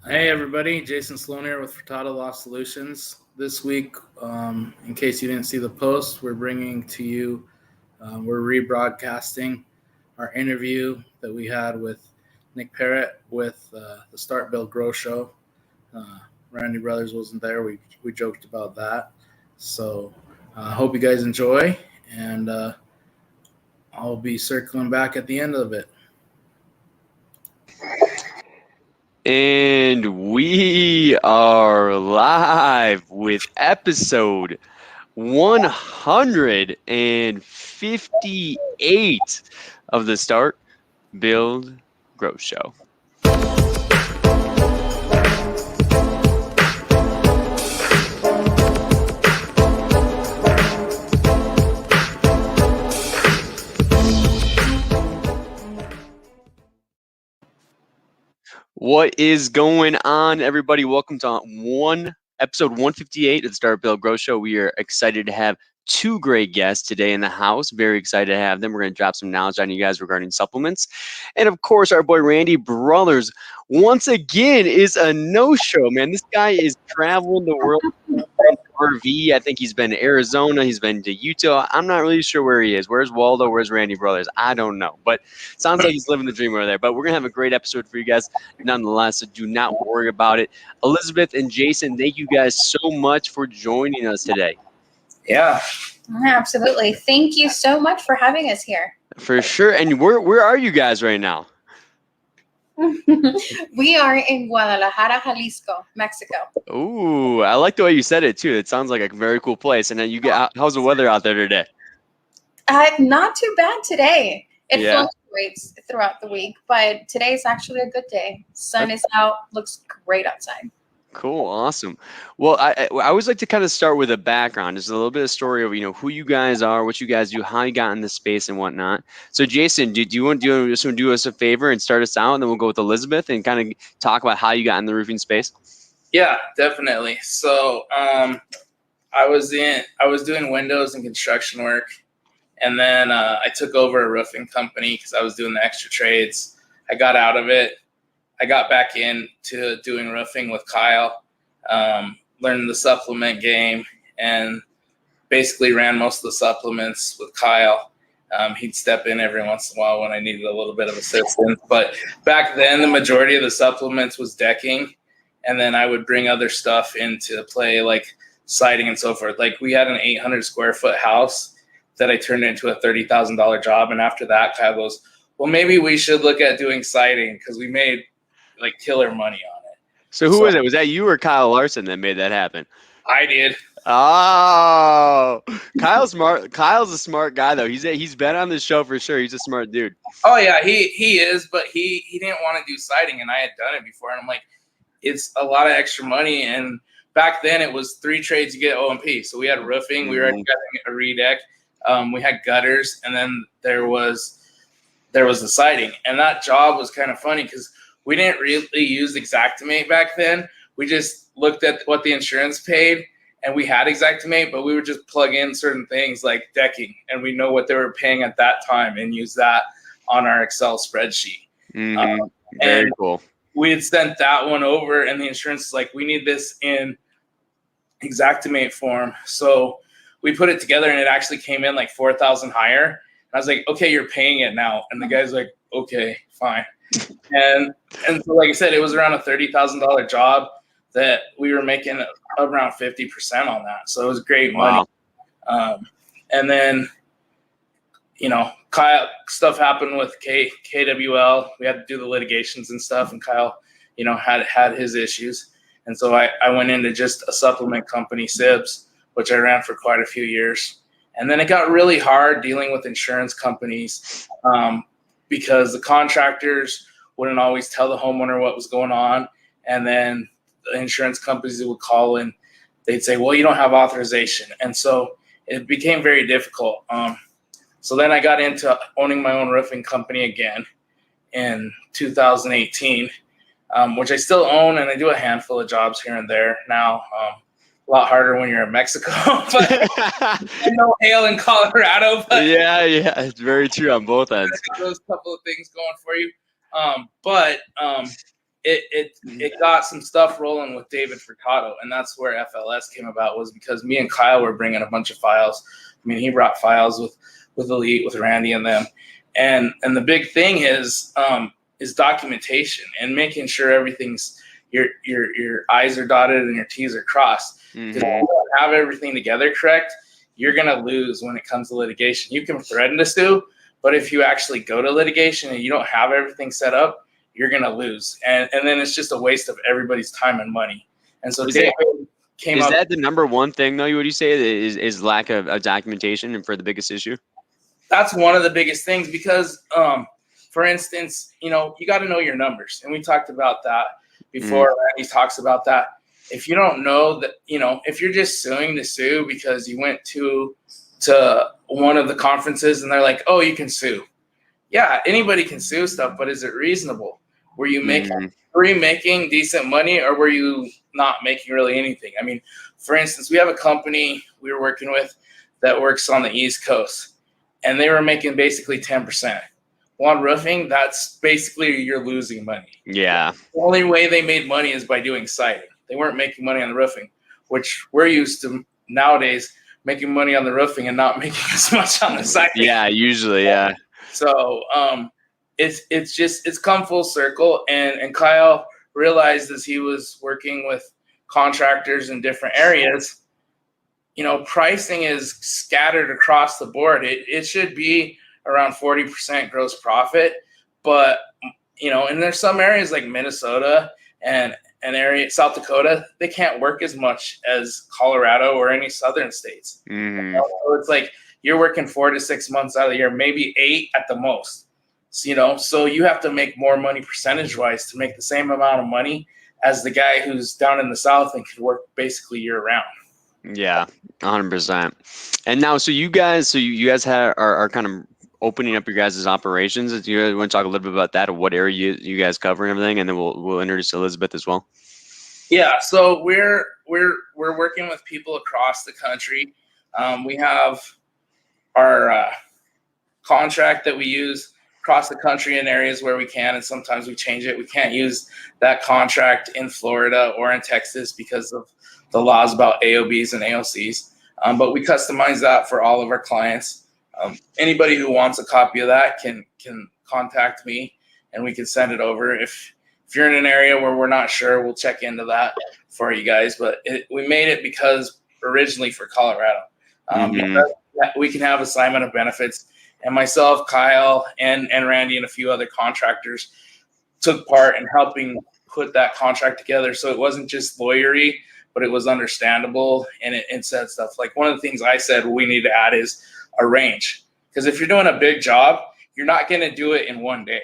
Hey everybody, Jason Sloan here with Furtado Law Solutions. This week, in case you didn't see the post, we're bringing to you, we're rebroadcasting our interview that we had with Nick Peret with the Start Build Grow show. Randy Brothers wasn't there. We joked about that. So I hope you guys enjoy, and I'll be circling back at the end of it. And we are live with episode 158 of the Start, Build, Grow Show. What is going on, everybody? Welcome to episode 158 of the Start, Build, Grow Show. We are excited to have two great guests today in the house. Very excited to have them. We're going to drop some knowledge on you guys regarding supplements. And of course, our boy Randy Brothers once again is a no-show, man. This guy is traveling the world. RV. I think he's been to Arizona. He's been to Utah. I'm not really sure where he is. Where's Waldo? Where's Randy Brothers? I don't know. But sounds like he's living the dream over there. But we're going to have a great episode for you guys nonetheless, so do not worry about it. Elizabeth and Jason, thank you guys so much for joining us today. Yeah. Absolutely. Thank you so much for having us here. For sure. And where are you guys right now? We are in Guadalajara, Jalisco, Mexico. Ooh, I like the way you said it too. It sounds like a very cool place. And then how's the weather out there today? Not too bad today. It Yeah. fluctuates throughout the week, but today's actually a good day. Sun is out, looks great outside. Cool, awesome. Well, I always like to kind of start with a background, just a little bit of story of who you guys are, what you guys do, how you got in this space, and whatnot. So, Jason, do you want to do us a favor and start us out, and then we'll go with Elizabeth and kind of talk about how you got in the roofing space? Yeah, definitely. So I was doing windows and construction work, and then I took over a roofing company because I was doing the extra trades. I got out of it. I got back into doing roofing with Kyle, learned the supplement game, and basically ran most of the supplements with Kyle. He'd step in every once in a while when I needed a little bit of assistance. But back then, the majority of the supplements was decking, and then I would bring other stuff into play, like siding and so forth. Like we had an 800 square foot house that I turned into a $30,000 job. And after that, Kyle goes, well, maybe we should look at doing siding because we made like killer money on it. So who was it? Was that you or Kyle Larson that made that happen? I did. Oh, Kyle's smart. Kyle's a smart guy though. He's been on the show for sure. He's a smart dude. Oh yeah, he is, but he didn't want to do siding, and I had done it before, and I'm like, it's a lot of extra money. And back then it was 3 trades you get O&P. So we had roofing, we were getting a redeck, we had gutters, and then there was the siding. And that job was kind of funny because we didn't really use Xactimate back then. We just looked at what the insurance paid, and we had Xactimate, but we would just plug in certain things like decking, and we know what they were paying at that time and use that on our Excel spreadsheet. Very cool. We had sent that one over, and the insurance is like, we need this in Xactimate form. So we put it together, and it actually came in like 4,000 higher. And I was like, okay, you're paying it now. And the guy's like, okay, fine. And so, like I said, it was around a $30,000 job that we were making around 50% on that. So it was great money. Wow. And then, Kyle, stuff happened with KWL. We had to do the litigations and stuff, and Kyle, had his issues. And so I went into just a supplement company, SIBS, which I ran for quite a few years. And then it got really hard dealing with insurance companies because the contractors wouldn't always tell the homeowner what was going on. And then the insurance companies would call and they'd say, well, you don't have authorization. And so it became very difficult. So then I got into owning my own roofing company again in 2018, which I still own, and I do a handful of jobs here and there now. A lot harder when you're in Mexico, but no hail in Colorado. But yeah, it's very true on both ends. Those couple of things going for you. But it got some stuff rolling with David Furtado, and that's where FLS came about, was because me and Kyle were bringing a bunch of files. I mean, he brought files with Elite, with Randy and them, and the big thing is documentation and making sure everything's your I's are dotted and your T's are crossed. Because if you don't have everything together correct, you're gonna lose when it comes to litigation. You can threaten to sue, but if you actually go to litigation and you don't have everything set up, you're gonna lose, and then it's just a waste of everybody's time and money. And so David came up. Is that the number one thing, though? Would you say is lack of documentation and for the biggest issue? That's one of the biggest things because, for instance, you got to know your numbers, and we talked about that before. Randy talks about that. If you don't know that, if you're just suing to sue because you went to one of the conferences and they're like, oh, you can sue. Yeah, anybody can sue stuff, but is it reasonable? Were you making decent money, or were you not making really anything? I mean, for instance, we have a company we were working with that works on the East Coast, and they were making basically 10%. Well, on roofing, that's basically you're losing money. Yeah. The only way they made money is by doing siding. They weren't making money on the roofing, which we're used to nowadays, making money on the roofing and not making as much on the siding. Yeah, usually, yeah. So it's come full circle, and Kyle realized as he was working with contractors in different areas, pricing is scattered across the board. It should be around 40% gross profit, but and there's some areas like Minnesota and an area South Dakota, they can't work as much as Colorado or any southern states. So it's like you're working 4 to 6 months out of the year, maybe 8 at the most. So you have to make more money percentage wise to make the same amount of money as the guy who's down in the South and could work basically year round. Yeah, 100%. And now, so you guys are kind of opening up your guys' operations. Do you want to talk a little bit about that, or what area you guys cover and everything, and then we'll introduce Elizabeth as well. Yeah, so we're working with people across the country. We have our contract that we use across the country in areas where we can, and sometimes we change it. We can't use that contract in Florida or in Texas because of the laws about AOBs and AOCs, but we customize that for all of our clients. Anybody who wants a copy of that can contact me, and we can send it over. If you're in an area where we're not sure, we'll check into that for you guys. But we made it because originally for Colorado, because we can have assignment of benefits. And myself, Kyle, and Randy, and a few other contractors took part in helping put that contract together. So it wasn't just lawyery, but it was understandable, and it said stuff like, one of the things I said we need to add is a range, because if you're doing a big job, you're not going to do it in one day,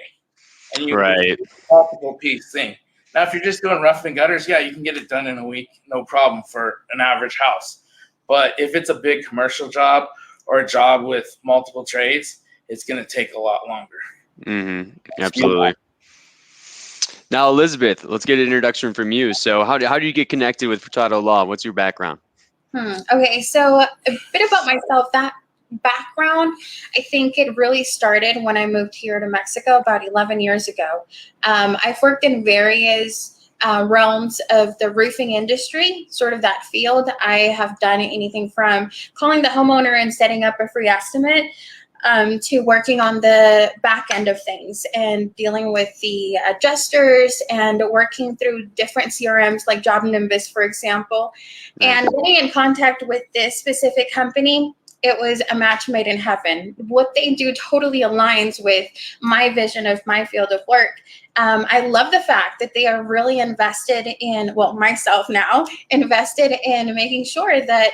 and you right. multiple piece thing. Now, if you're just doing rough and gutters, yeah, you can get it done in a week, no problem for an average house. But if it's a big commercial job or a job with multiple trades, it's going to take a lot longer. Absolutely. Now, Elizabeth, let's get an introduction from you. So how do you get connected with Furtado Law? What's your background? Okay, so a bit about myself. That background, I think it really started when I moved here to Mexico about 11 years ago. I've worked in various realms of the roofing industry, sort of that field. I have done anything from calling the homeowner and setting up a free estimate to working on the back end of things and dealing with the adjusters and working through different CRMs like Job Nimbus, for example. And getting in contact with this specific company, it was a match made in heaven. What they do totally aligns with my vision of my field of work. I love the fact that they are really invested in, well, myself now, invested in making sure that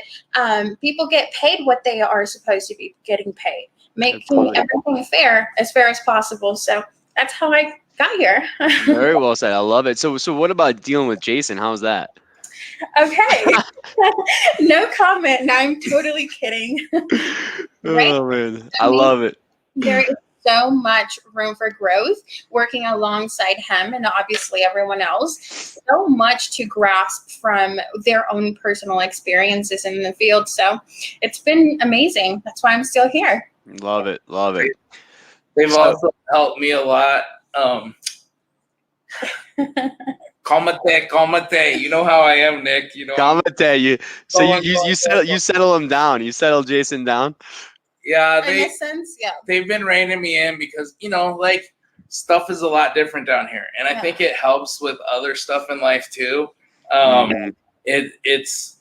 people get paid what they are supposed to be getting paid, making everything fair as possible. So that's how I got here. Very well said. I love it. So what about dealing with Jason? How's that? Okay. No comment. No, I'm totally kidding. Right? Oh, man. I love it. There is so much room for growth working alongside him and obviously everyone else. So much to grasp from their own personal experiences in the field. So it's been amazing. That's why I'm still here. Love it. Love it. They've also helped me a lot. Calmate. You know how I am, Nick. You know. Calmate, so Calm- you settle him down. You settle Jason down. Yeah, In a sense, yeah. they've been reining me in because like stuff is a lot different down here, and I think it helps with other stuff in life too. It's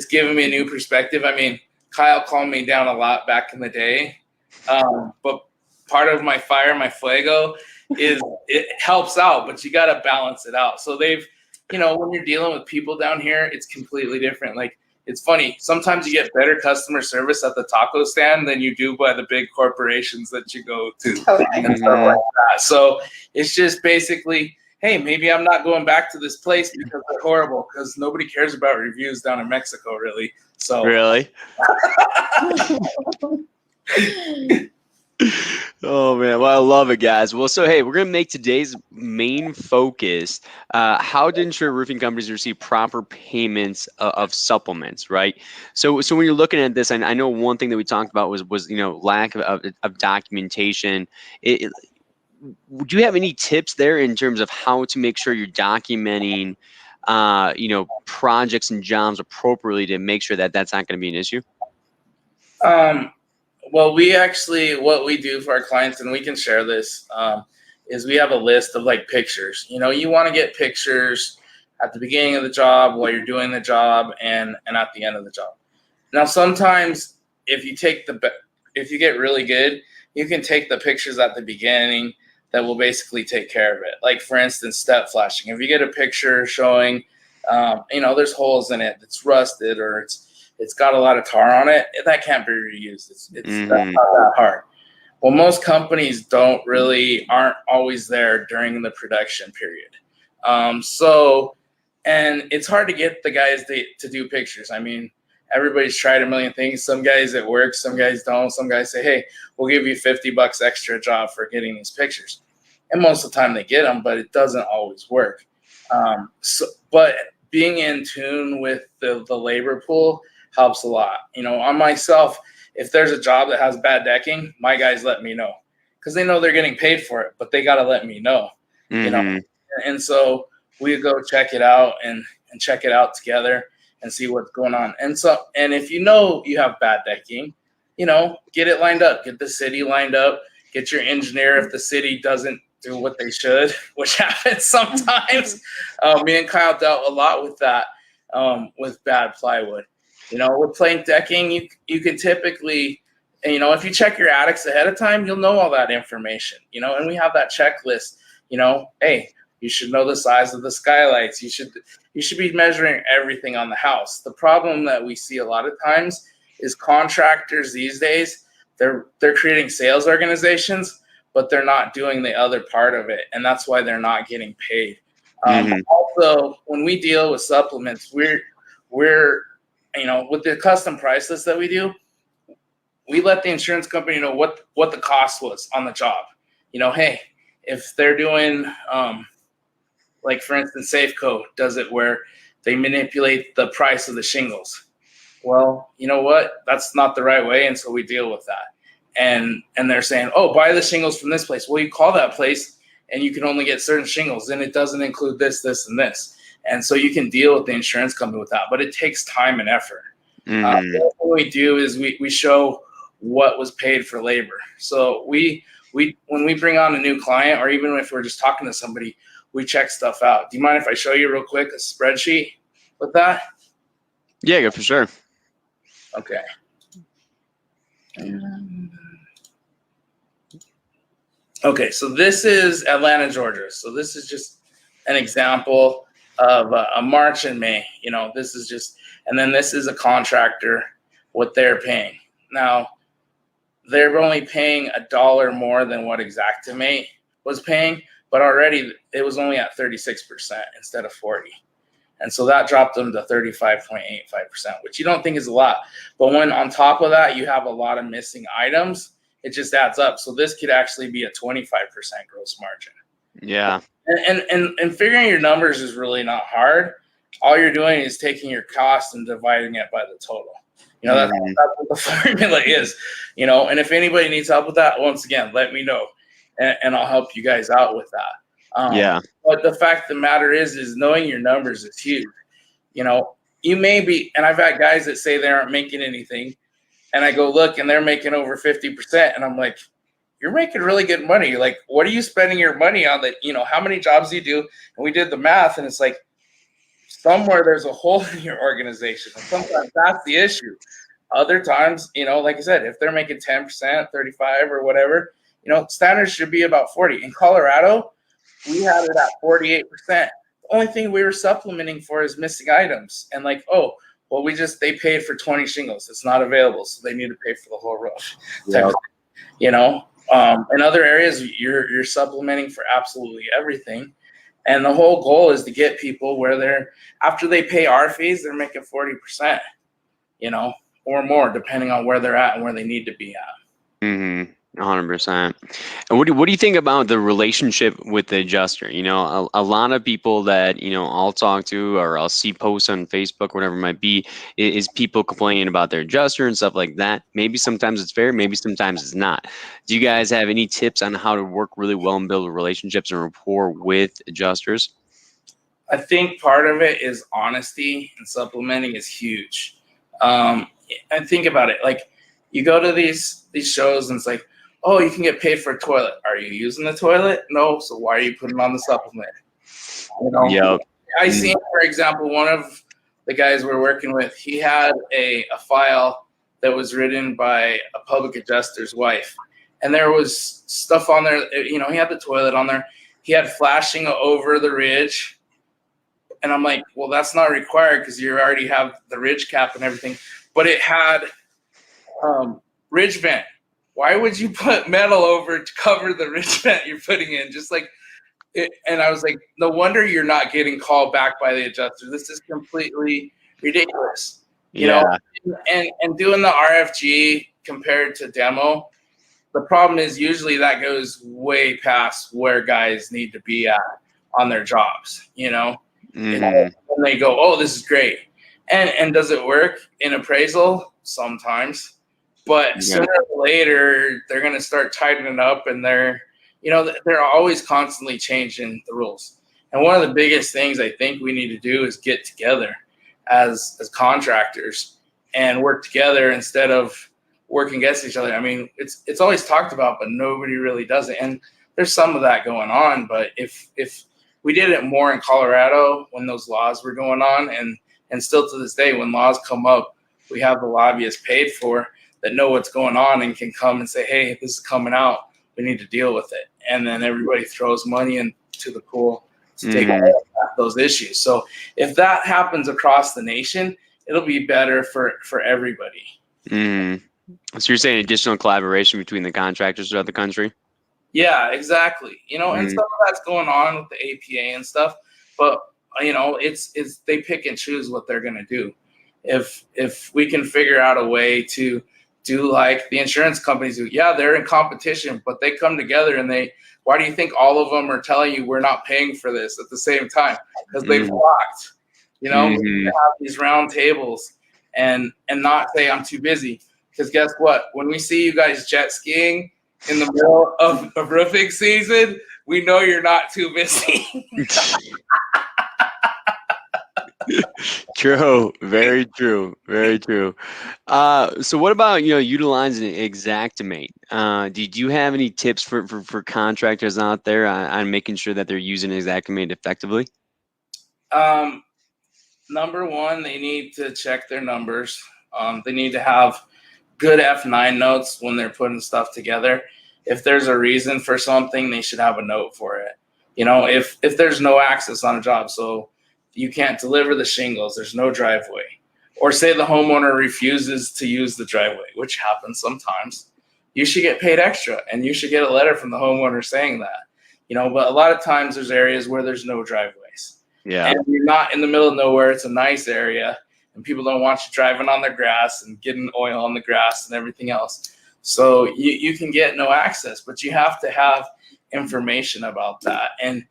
given me a new perspective. I mean, Kyle calmed me down a lot back in the day, but part of my fire, my fuego, is it helps out, but you got to balance it out. So they've, when you're dealing with people down here, it's completely different. Like, it's funny. Sometimes you get better customer service at the taco stand than you do by the big corporations that you go to. Totally. And stuff like that. So it's just basically, hey, maybe I'm not going back to this place because they're horrible, because nobody cares about reviews down in Mexico, really. So Really? Oh man, well, I love it, guys. Well, so hey, we're gonna make today's main focus how to ensure roofing companies receive proper payments of supplements, right? So when you're looking at this, and I know one thing that we talked about was lack of documentation. Do you have any tips there in terms of how to make sure you're documenting projects and jobs appropriately to make sure that that's not going to be an issue? Well, what we do for our clients, and we can share this, is we have a list of like pictures. You want to get pictures at the beginning of the job, while you're doing the job, and at the end of the job. Now, sometimes if you get really good, you can take the pictures at the beginning that will basically take care of it. Like, for instance, step flashing. If you get a picture showing, there's holes in it, it's rusted, or it's got a lot of tar on it, that can't be reused. It's that's not that hard. Well, most companies aren't always there during the production period. And it's hard to get the guys to do pictures. I mean, everybody's tried a million things. Some guys it works, some guys don't. Some guys say, hey, we'll give you $50 extra job for getting these pictures. And most of the time they get them, but it doesn't always work. But being in tune with the labor pool helps a lot. On myself, if there's a job that has bad decking, my guys let me know, because they know they're getting paid for it, but they got to let me know. And so we go check it out and check it out together and see what's going on. And if you have bad decking, get it lined up, get the city lined up, get your engineer if the city doesn't do what they should, which happens sometimes. Me and Kyle dealt a lot with that, with bad plywood. With plank decking, you can typically, if you check your attics ahead of time, you'll know all that information, and we have that checklist, hey, you should know the size of the skylights. You should be measuring everything on the house. The problem that we see a lot of times is contractors these days, they're creating sales organizations, but they're not doing the other part of it, and that's why they're not getting paid. Also, when we deal with supplements, we're with the custom price list that we do, we let the insurance company know what the cost was on the job. Hey, if they're doing, like for instance, Safeco does it where they manipulate the price of the shingles. Well, you know what? That's not the right way, and so we deal with that. And they're saying, oh, buy the shingles from this place. Well, you call that place, and you can only get certain shingles, and it doesn't include this, this, and this. And so you can deal with the insurance company with that, but it takes time and effort. What we do is we show what was paid for labor. So when we bring on a new client, or even if we're just talking to somebody, we check stuff out. Do you mind if I show you real quick a spreadsheet with that? Yeah, go for sure. Okay. Okay, so this is Atlanta, Georgia. So this is just an example of a March and May. This is just, and then this is a contractor, what they're paying. Now, they're only paying $1 more than what Xactimate was paying, but already it was only at 36% instead of 40%. And so that dropped them to 35.85%, which you don't think is a lot. But when on top of that, you have a lot of missing items, it just adds up. So this could actually be a 25% gross margin. Yeah. And figuring your numbers is really not hard. All you're doing is taking your cost and dividing it by the total. That's what the formula is. And if anybody needs help with that, once again, let me know, and I'll help you guys out with that. Yeah. But the fact of the matter is knowing your numbers is huge. You know, you may be, and I've had guys that say they aren't making anything, and I go look, and they're making over 50%, and I'm like, you're making really good money. Like, what are you spending your money on? That, you know, how many jobs do you do? And we did the math, and it's like somewhere there's a hole in your organization, and sometimes that's the issue. Other times, you know, like I said, if they're making 10%, 35, or whatever, you know, standards should be about 40. In Colorado, we had it at 48%. The only thing we were supplementing for is missing items. And like, oh, well, they paid for 20 shingles. It's not available, so they need to pay for the whole roof. Yeah. You know, in other areas, you're supplementing for absolutely everything. And the whole goal is to get people where after they pay our fees, they're making 40%, you know, or more, depending on where they're at and where they need to be at. 100%. And what do you think about the relationship with the adjuster? You know, a lot of people that, you know, I'll talk to or I'll see posts on Facebook, whatever it might be, is people complaining about their adjuster and stuff like that. Maybe sometimes it's fair, maybe sometimes it's not. Do you guys have any tips on how to work really well and build relationships and rapport with adjusters? I think part of it is honesty, and supplementing is huge. And think about it, like you go to these shows and it's like, oh, you can get paid for a toilet. Are you using the toilet? No. So why are you putting on the supplement? You know, Yep. I seen, for example, one of the guys we're working with, he had a file that was written by a public adjuster's wife. And there was stuff on there, you know, he had the toilet on there. He had flashing over the ridge. And I'm like, well, that's not required because you already have the ridge cap and everything. But it had ridge vent. Why would you put metal over to cover the ridge vent you're putting in? Just like it, and I was like, no wonder you're not getting called back by the adjuster. This is completely ridiculous. You know, and doing the RFG compared to demo, the problem is usually that goes way past where guys need to be at on their jobs, you know? And they go, oh, this is great. And does it work in appraisal? Sometimes. But sooner or later, they're going to start tightening up, and they're always constantly changing the rules. And one of the biggest things I think we need to do is get together as contractors and work together instead of working against each other. I mean, it's always talked about, but nobody really does it. And there's some of that going on. But if we did it more in Colorado when those laws were going on, and still to this day, when laws come up, we have the lobbyists paid for that know what's going on and can come and say, hey, this is coming out. We need to deal with it. And then everybody throws money into the pool to take care of those issues. So if that happens across the nation, it'll be better for everybody. So you're saying additional collaboration between the contractors throughout the country? Yeah, exactly. You know, and some of that's going on with the APA and stuff, but you know, it's they pick and choose what they're going to do. If we can figure out a way to do like the insurance companies do, yeah, they're in competition, but they come together and why do you think all of them are telling you we're not paying for this at the same time? Because they've blocked, you know, we have these round tables and not say I'm too busy. Because guess what? When we see you guys jet skiing in the middle of roofing season, we know you're not too busy. True. Very true. Very true. So what about, utilizing Xactimate? Did you have any tips for contractors out there on making sure that they're using Xactimate effectively? Number one, they need to check their numbers. They need to have good F9 notes when they're putting stuff together. If there's a reason for something, they should have a note for it. You know, if there's no access on a job, so you can't deliver the shingles, there's no driveway, or say the homeowner refuses to use the driveway, which happens sometimes, you should get paid extra, and you should get a letter from the homeowner saying that. You know, but a lot of times there's areas where there's no driveways. Yeah. And you're not in the middle of nowhere, it's a nice area, and people don't want you driving on their grass and getting oil on the grass and everything else. So you can get no access, but you have to have information about that and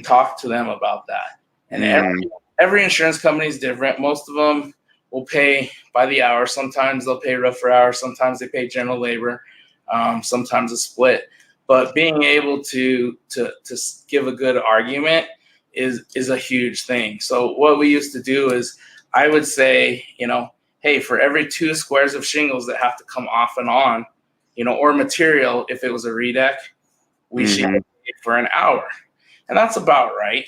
talk to them about that. And every insurance company is different. Most of them will pay by the hour. Sometimes they'll pay roof for hour. Sometimes they pay general labor. Sometimes a split. but being able to give a good argument is a huge thing. So what we used to do is I would say, hey, for every 2 squares of shingles that have to come off and on, or material, if it was a redeck, we should get paid for an hour. And that's about right.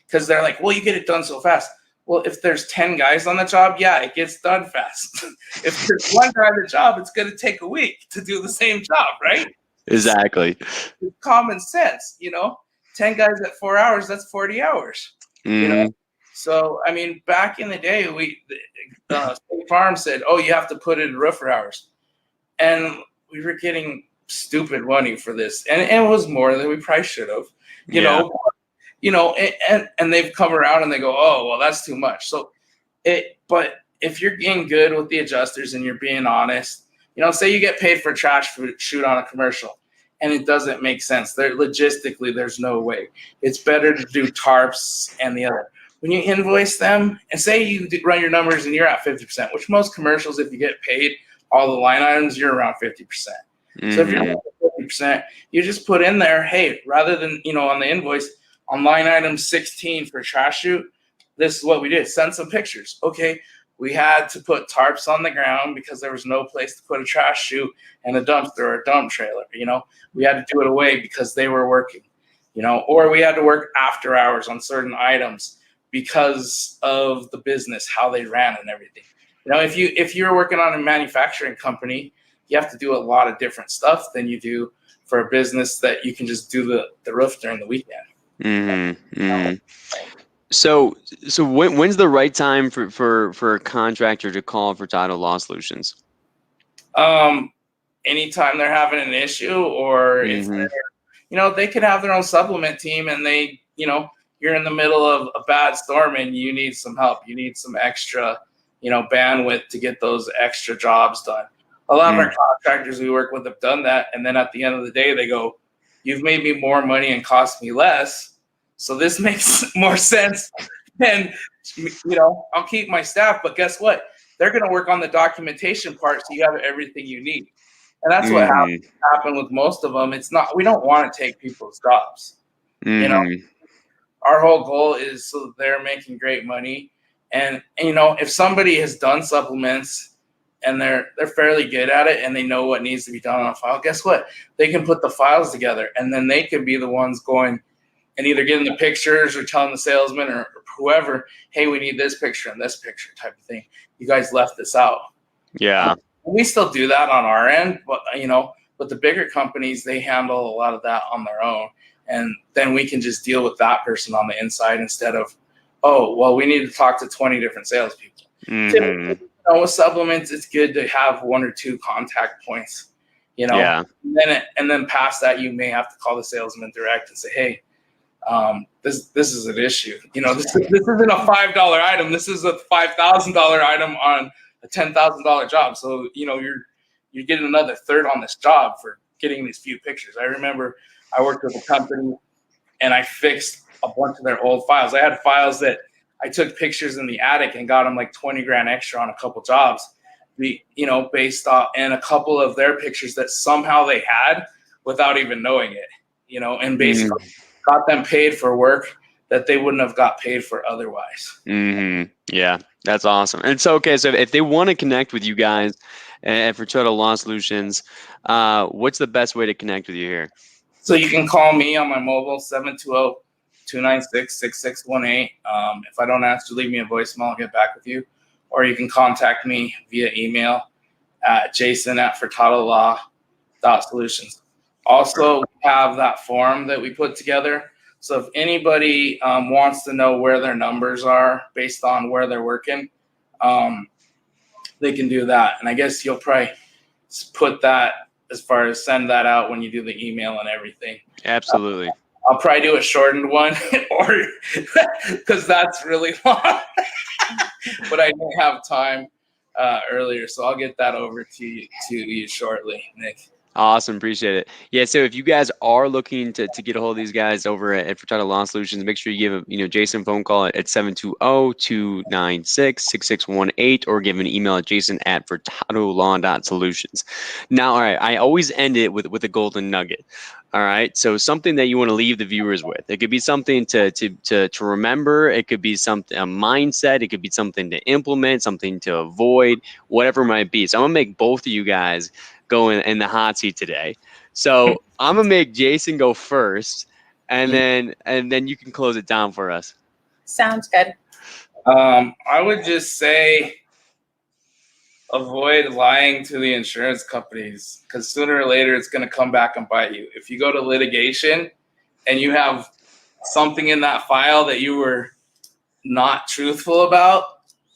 Because they're like, well, you get it done so fast. Well, if there's 10 guys on the job, yeah, it gets done fast. If there's one guy on the job, it's going to take a week to do the same job, right? Exactly. It's common sense, 10 guys at 4 hours, that's 40 hours. So, I mean, back in the day, State Farm said, oh, you have to put in roofer hours. And we were getting stupid money for this. And it was more than we probably should have, and they've come around and they go, oh, well, that's too much. So but if you're getting good with the adjusters and you're being honest, say you get paid for a trash shoot on a commercial and it doesn't make sense. Logistically, there's no way. It's better to do tarps and the other. When you invoice them and say you run your numbers and you're at 50%, which most commercials, if you get paid all the line items, you're around 50%. So if you're at 50%, you just put in there, hey, rather than, on the invoice, on line item 16 for trash chute, this is what we did. Send some pictures. Okay, we had to put tarps on the ground because there was no place to put a trash chute and a dumpster or a dump trailer. We had to do it away because they were working, or we had to work after hours on certain items because of the business, how they ran and everything. If you're working on a manufacturing company, you have to do a lot of different stuff than you do for a business that you can just do the roof during the weekend. So when's the right time for a contractor to call Furtado Law Solutions? Anytime they're having an issue, or if they're, they could have their own supplement team, and they, you're in the middle of a bad storm and you need some help. You need some extra, bandwidth to get those extra jobs done. A lot of our contractors we work with have done that, and then at the end of the day, they go, "You've made me more money and cost me less, so this makes more sense." And I'll keep my staff, but guess what? They're going to work on the documentation part, so you have everything you need. And that's what happened with most of them. It's not, we don't want to take people's jobs. Our whole goal is so that they're making great money. And if somebody has done supplements and they're fairly good at it and they know what needs to be done on a file, guess what? They can put the files together, and then they can be the ones going and either getting the pictures or telling the salesman or whoever, hey, we need this picture and this picture type of thing. You guys left this out. Yeah. We still do that on our end, but but the bigger companies, they handle a lot of that on their own. And then we can just deal with that person on the inside instead of, oh, well, we need to talk to 20 different salespeople. With supplements, it's good to have 1 or 2 contact points, Yeah. And then past that, you may have to call the salesman direct and say, hey, this is an issue. This isn't a $5 item. This is a $5,000 item on a $10,000 job. So, you're getting another third on this job for getting these few pictures. I remember I worked with a company and I fixed a bunch of their old files. I had files that I took pictures in the attic and got them like 20 grand extra on a couple jobs, based off, and a couple of their pictures that somehow they had without even knowing it, and basically got them paid for work that they wouldn't have got paid for otherwise. Yeah, that's awesome. And so, okay, so if they want to connect with you guys at Furtado Law Solutions, what's the best way to connect with you here? So you can call me on my mobile, 720-296-6618. If I don't answer, leave me a voicemail. I'll get back with you. Or you can contact me via email at jason@furtadolaw.solutions. Also, we have that form that we put together. So if anybody wants to know where their numbers are based on where they're working, they can do that. And I guess you'll probably put that as far as send that out when you do the email and everything. Absolutely. I'll probably do a shortened one, or because that's really long. But I didn't have time earlier, so I'll get that over to you shortly, Nick. Awesome. Appreciate it. Yeah. So if you guys are looking to get a hold of these guys over at Furtado Lawn Solutions, make sure you give Jason a phone call at 720-296-6618 or give an email at jason@furtadolawn.solutions. Now, all right, I always end it with a golden nugget. All right. So something that you want to leave the viewers with. It could be something to remember. It could be something, a mindset. It could be something to implement, something to avoid, whatever it might be. So I'm gonna make both of you guys go in the hot seat today. So I'm gonna make Jason go first, and then you can close it down for us. Sounds good. I would just say avoid lying to the insurance companies, because sooner or later it's going to come back and bite you. If you go to litigation and you have something in that file that you were not truthful about,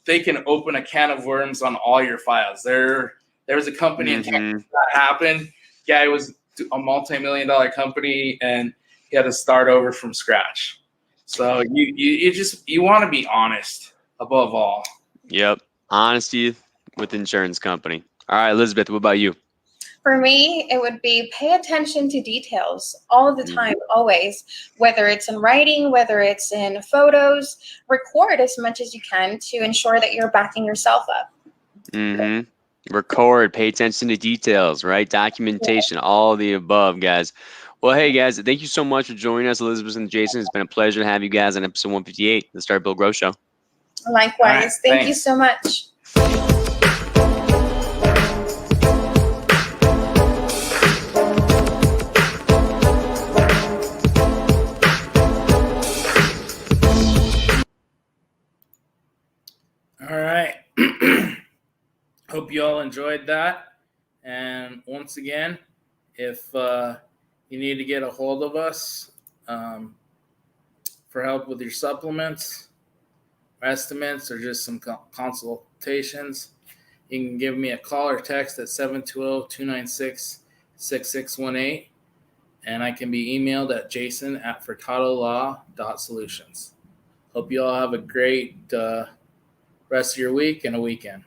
they can open a can of worms on all your files. There was a company in Texas that happened. Guy was a multi-million-dollar company, and he had to start over from scratch. So you want to be honest above all. Yep. Honesty with insurance company. All right, Elizabeth, what about you? For me, it would be pay attention to details all the time, always, whether it's in writing, whether it's in photos. Record as much as you can to ensure that you're backing yourself up. Record, pay attention to details, right? Documentation, all of the above, guys. Well, hey, guys, thank you so much for joining us, Elizabeth and Jason. It's been a pleasure to have you guys on episode 158 of the Start Build Grow Show. Likewise. Right, Thank you so much. All right. Hope you all enjoyed that. And once again, if you need to get a hold of us for help with your supplements, estimates, or just some consultations, you can give me a call or text at 720-296-6618. And I can be emailed at jason@furtadolaw.solutions. Hope you all have a great rest of your week and a weekend.